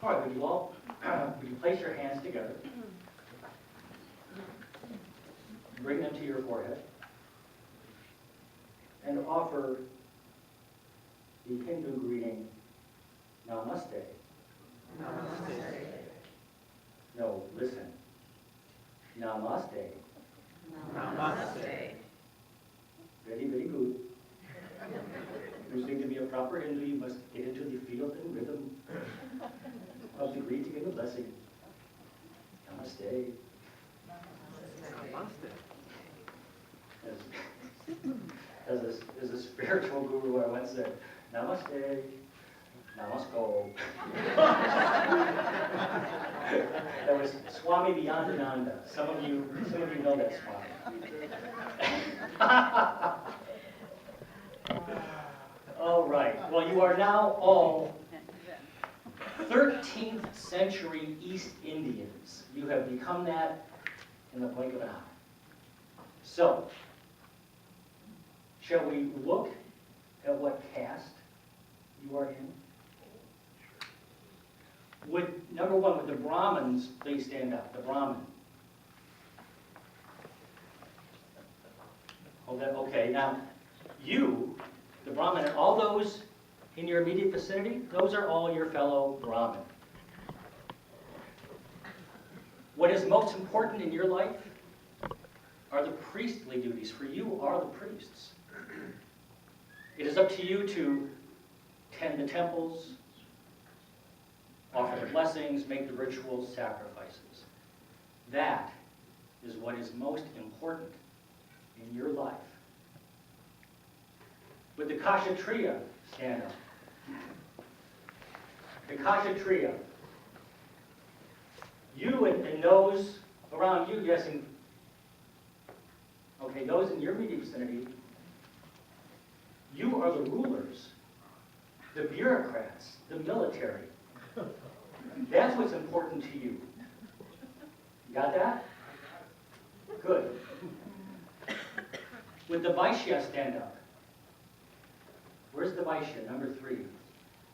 All right, would you all, would you place your hands together? Bring them to your forehead. And offer the Hindu greeting, Namaste. Namaste. No, listen. Namaste. Namaste. Very, very good. If you seem to be a proper Hindu, you must get into the feel and rhythm of the greeting and the blessing. Namaste. Namaste. As a spiritual guru I once said, Namaste, Namasko. That was Swami Vivekananda. Some of you know that Swami. All right. Well, you are now all 13th century East Indians. You have become that in the blink of an eye. So, shall we look at what caste you are in? Number one, would the Brahmins please stand up? The Brahmin. Oh, okay, now, you, the Brahmin, and all those in your immediate vicinity, those are all your fellow Brahmin. What is most important in your life are the priestly duties. For you are the priests. It is up to you to tend the temples, offer the blessings, make the rituals, sacrifices. That is what is most important in your life. Would the Kshatriya stand up? The Kshatriya. You and those around you, yes, and okay, those in your immediate vicinity, you are the rulers, the bureaucrats, the military. That's what's important to you. You got that? Good. Would the Vaishya stand up? Where's the Vaishya, number 3?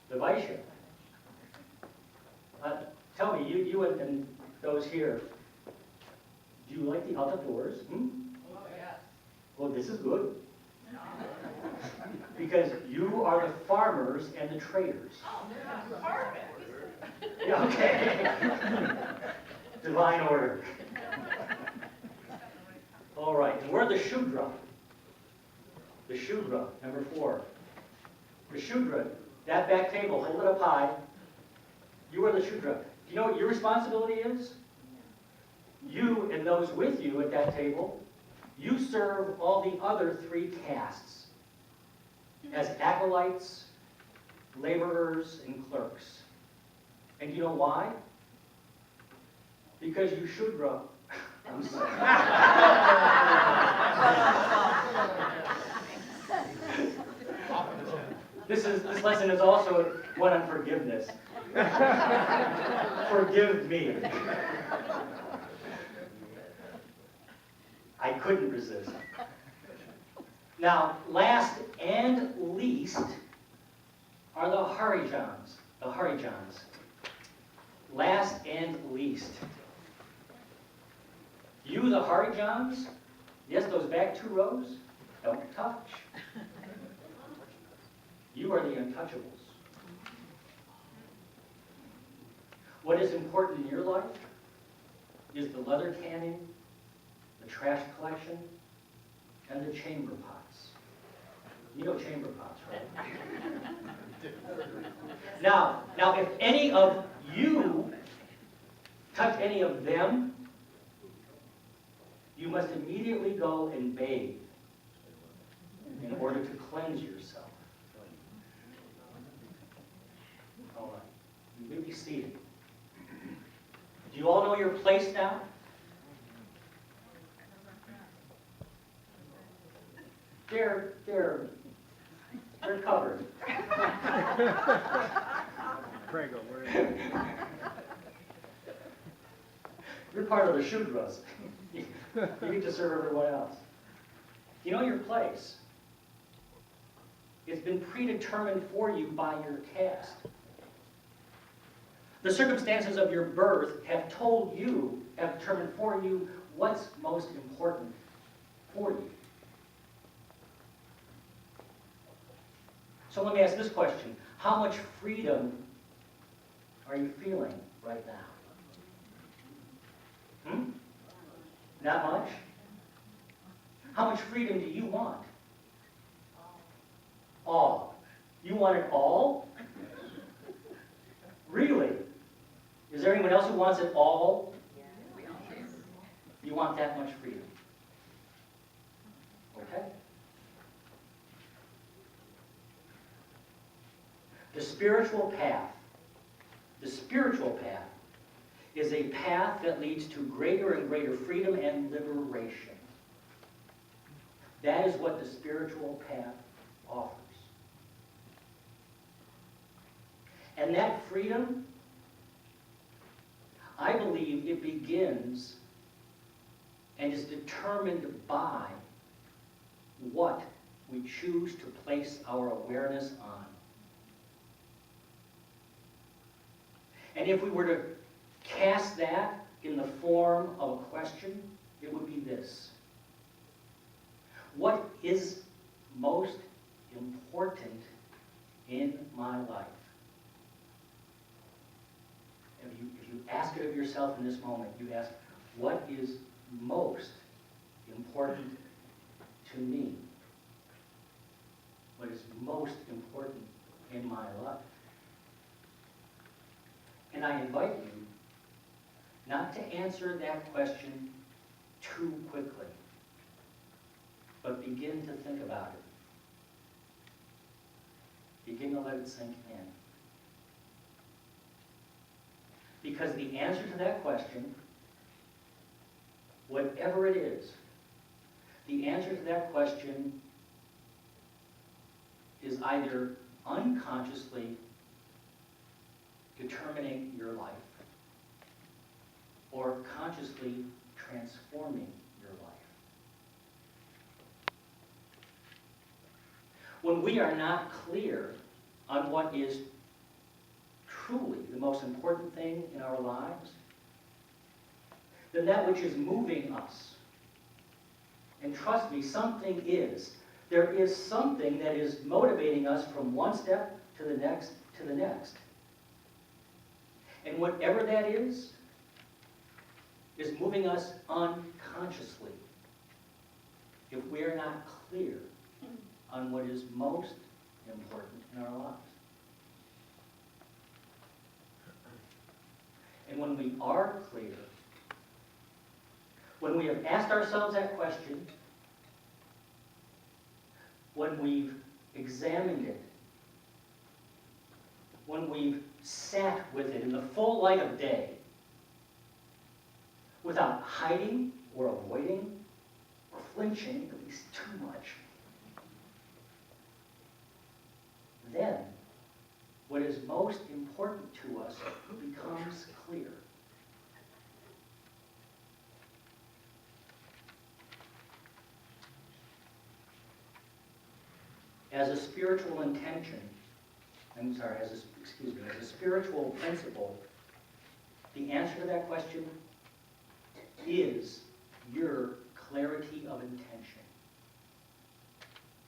The Vaishya. Tell me, you and those here, do you like the outdoors? Oh, yes. Well, this is good. Because you are the farmers and the traders. Oh, part of it. Yeah, okay. Divine order. All right, and we're the Shudra. The Shudra, number 4. The Shudra, that back table, hold it up high. You are the Shudra. Do you know what your responsibility is? You and those with you at that table, you serve all the other 3 castes as acolytes, laborers, and clerks. And you know why? Because you Shudra. I'm sorry. This lesson is also one on forgiveness. Forgive me. I couldn't resist. Now, last and least are the Harijans. The Harijans. Last and least. You, the Harijans, yes, those back 2 rows, don't touch. You are the untouchables. What is important in your life is the leather canning, the trash collection, and the chamber pots. You know chamber pots, right? Now, if any of you touch any of them, you must immediately go and bathe in order to cleanse yourself. All right, you may be seated. Do you all know your place now? They're covered. Prego, where is it? You're part of the Shudras. You get to serve everyone else. You know your place. It's been predetermined for you by your caste. The circumstances of your birth have told you, have determined for you what's most important for you. So let me ask this question. How much freedom are you feeling right now? Not much? How much freedom do you want? All. You want it all? Really? Is there anyone else who wants it all? You want that much freedom? Okay? The spiritual path is a path that leads to greater and greater freedom and liberation. That is what the spiritual path offers. And that freedom, I believe it begins and is determined by what we choose to place our awareness on. And if we were to cast that in the form of a question, it would be this. What is most important in my life? If you ask it of yourself in this moment, you ask, what is most important to me? What is most important in my life? And I invite you not to answer that question too quickly, but begin to think about it. Begin to let it sink in. Because the answer to that question, whatever it is, the answer to that question is either unconsciously determining your life or consciously transforming your life. When we are not clear on what is truly the most important thing in our lives, then that which is moving us, and trust me, something is. There is something that is motivating us from one step to the next to the next. And whatever that is moving us unconsciously if we are not clear on what is most important in our lives. And when we are clear, when we have asked ourselves that question, when we've examined it, when we've sat with it in the full light of day, without hiding or avoiding or flinching, at least too much, then what is most important to us becomes clear. As a spiritual intention, as a spiritual principle, the answer to that question is your clarity of intention.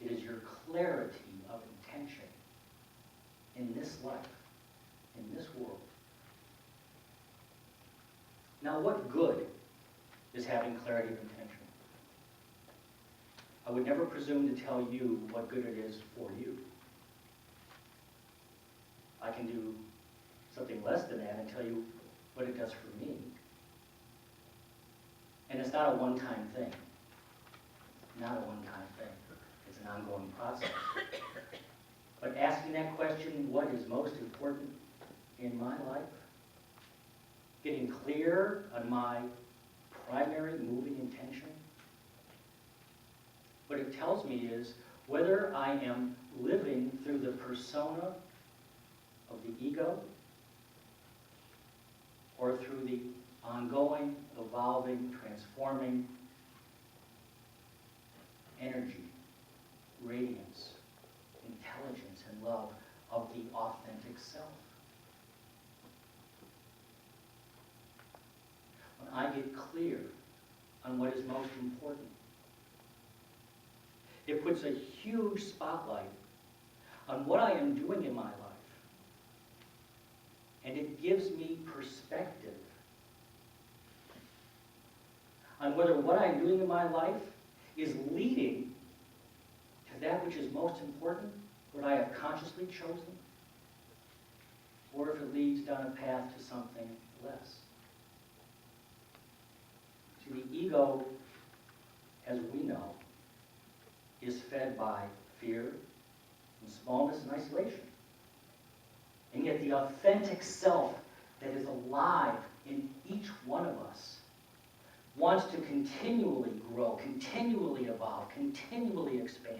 It is your clarity of intention in this life, in this world. Now, what good is having clarity of intention? I would never presume to tell you what good it is for you. I can do something less than that and tell you what it does for me. And it's not a one-time thing. Not a one-time thing. It's an ongoing process. But asking that question, what is most important in my life? Getting clear on my primary moving intention. What it tells me is whether I am living through the persona of the ego or through the ongoing, evolving, transforming energy, radiance, intelligence, and love of the authentic self. get clear on what is most important. It puts a huge spotlight on what I am doing in my life. And it gives me perspective on whether what I'm doing in my life is leading to that which is most important, what I have consciously chosen, or if it leads down a path to something less. See, the ego, as we know, is fed by fear and smallness and isolation. And yet the authentic self that is alive in each one of us wants to continually grow, continually evolve, continually expand,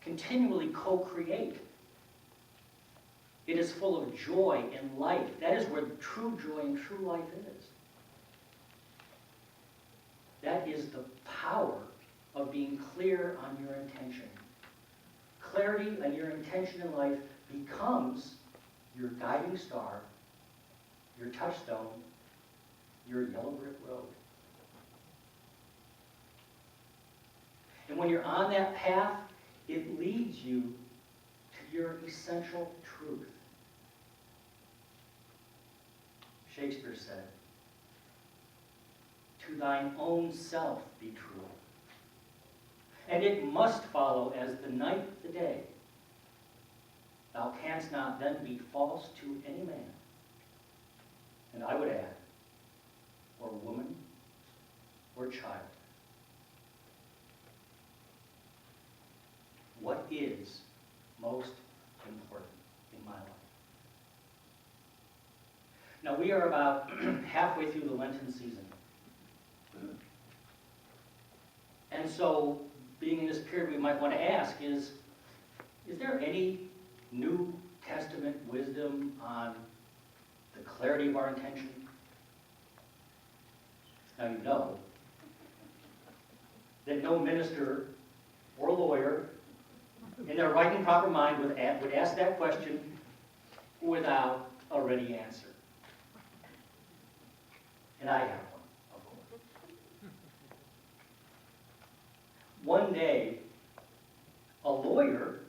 continually co-create. It is full of joy and life. That is where true joy and true life is. That is the power of being clear on your intention. Clarity on your intention in life becomes your guiding star, your touchstone, your yellow brick road. And when you're on that path, it leads you to your essential truth. Shakespeare said, "To thine own self be true, and it must follow as the night the day. Thou canst not then be false to any man." And I would add, or woman, or child. What is most important in my life? Now we are about halfway through the Lenten season. And so, being in this period, we might want to ask is there any New Testament wisdom on the clarity of our intention? Now you know that no minister or lawyer in their right and proper mind would ask that question without a ready answer. And I have one, of course. One day, a lawyer,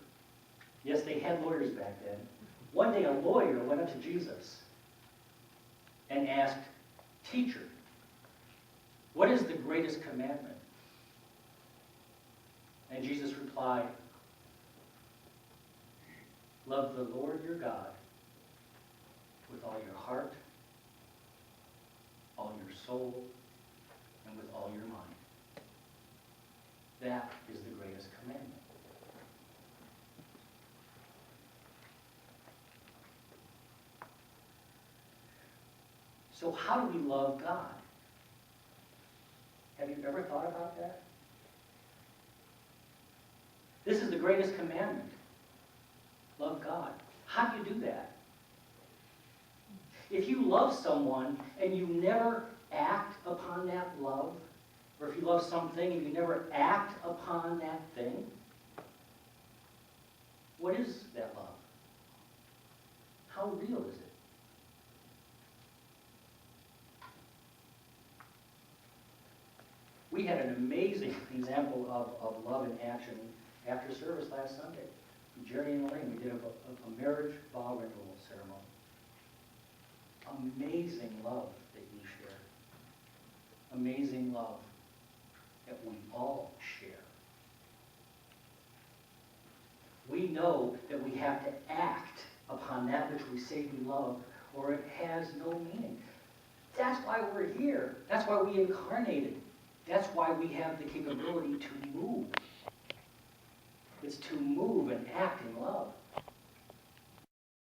yes, they had lawyers back then, one day a lawyer went up to Jesus and asked, "Teacher, what is the greatest commandment?" And Jesus replied, "Love the Lord your God with all your heart, all your soul, and with all your mind. That is the greatest commandment." So how do we love God? Have you ever thought about that? This is the greatest commandment. Love God. How do you do that? If you love someone and you never act upon that love, or if you love something and you never act upon that thing, what is that love? How real is it? We had an amazing example of love in action after service last Sunday. Jerry and Elaine, we did a marriage vow renewal ceremony. Amazing love that you share. Amazing love that we all share. We know that we have to act upon that which we say we love, or it has no meaning. That's why we're here. That's why we incarnated. That's why we have the capability to move. It's to move and act in love.